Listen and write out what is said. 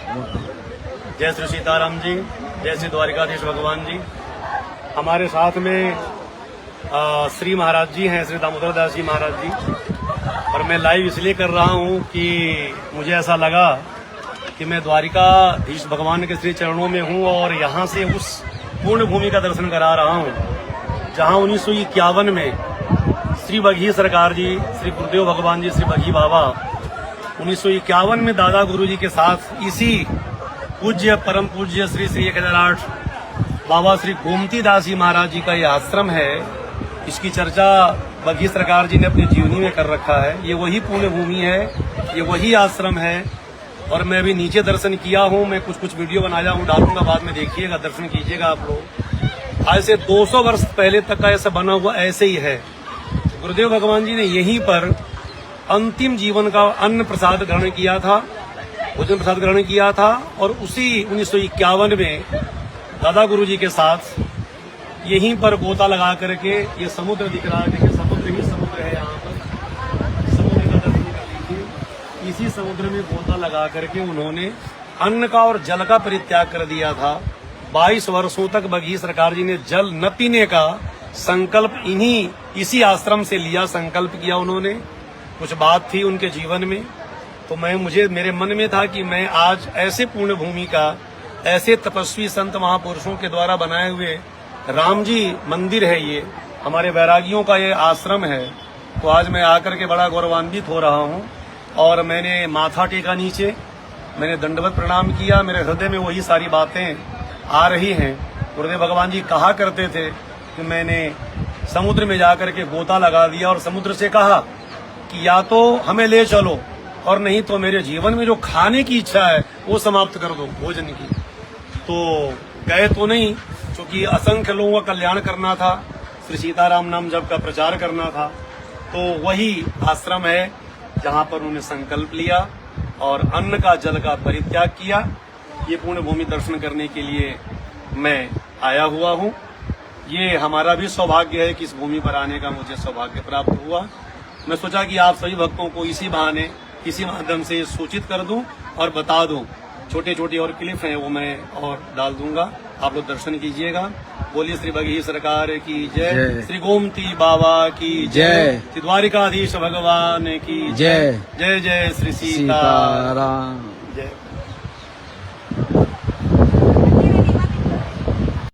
जय श्री सीताराम जी, जय श्री द्वारिकाधीश भगवान जी। हमारे साथ में श्री महाराज जी हैं, श्री दामोदर दास जी महाराज जी। और मैं लाइव इसलिए कर रहा हूं कि मुझे ऐसा लगा कि मैं द्वारिकाधीश भगवान के श्री चरणों में हूं और यहां से उस पूर्ण भूमि का दर्शन करा रहा हूं जहां 1951 में श्री बघी सरकार जी, श्री गुरुदेव भगवान जी, श्री बघी बाबा 1951 में दादा गुरु जी के साथ इसी पूज्य परम पूज्य श्री श्री 1008 बाबा श्री गोमती दास जी महाराज जी का ये आश्रम है। इसकी चर्चा बघी सरकार जी ने अपनी जीवनी में कर रखा है। ये वही पुण्य भूमि है, ये वही आश्रम है। और मैं भी नीचे दर्शन किया हूँ, मैं कुछ वीडियो बनाया हूँ, डालूंगा बाद में, देखिएगा, दर्शन कीजिएगा आप लोग। आज से 200 वर्ष पहले तक का ऐसा बना हुआ ऐसे ही है। गुरुदेव भगवान जी ने यहीं पर अंतिम जीवन का अन्न प्रसाद ग्रहण किया था, भोजन प्रसाद ग्रहण किया था। और उसी 1951 में दादा गुरु जी के साथ यहीं पर गोता लगा करके, ये समुद्र दिख रहा है, देखिए समुद्र ही समुद्र है यहाँ पर, समुद्र का दर्शन कर लीजिए। इसी समुद्र में गोता लगा करके उन्होंने अन्न का और जल का परित्याग कर दिया था। 22 वर्षों तक बघी सरकार जी ने जल न पीने का संकल्प इसी आश्रम से लिया, संकल्प किया उन्होंने। कुछ बात थी उनके जीवन में, तो मेरे मन में था कि मैं आज ऐसे पुण्य भूमि का, ऐसे तपस्वी संत महापुरुषों के द्वारा बनाए हुए राम जी मंदिर है, ये हमारे वैरागियों का ये आश्रम है, तो आज मैं आकर के बड़ा गौरवान्वित हो रहा हूँ। और मैंने माथा टेका नीचे, मैंने दंडवत प्रणाम किया। मेरे हृदय में वही सारी बातें आ रही हैं। गुरुदेव भगवान जी कहा करते थे कि मैंने समुद्र में जाकर के गोता लगा दिया और समुद्र से कहा कि या तो हमें ले चलो और नहीं तो मेरे जीवन में जो खाने की इच्छा है वो समाप्त कर दो, भोजन की। तो गए तो नहीं, क्योंकि असंख्य लोगों का कल्याण करना था, श्री सीताराम नाम जप का प्रचार करना था। तो वही आश्रम है जहां पर उन्होंने संकल्प लिया और अन्न का जल का परित्याग किया। ये पुण्य भूमि दर्शन करने के लिए मैं आया हुआ हूँ। ये हमारा भी सौभाग्य है कि इस भूमि पर आने का मुझे सौभाग्य प्राप्त हुआ। मैं सोचा कि आप सभी भक्तों को इसी बहाने, इसी माध्यम से सूचित कर दूं और बता दूं। छोटे छोटे और क्लिप हैं वो मैं और डाल दूंगा, आप लोग दर्शन कीजिएगा। बोलिए श्री बघी सरकार की जय, श्री गोमती बाबा की जय, श्री द्वारिकाधीश भगवान की जय, जय जय श्री सीताराम।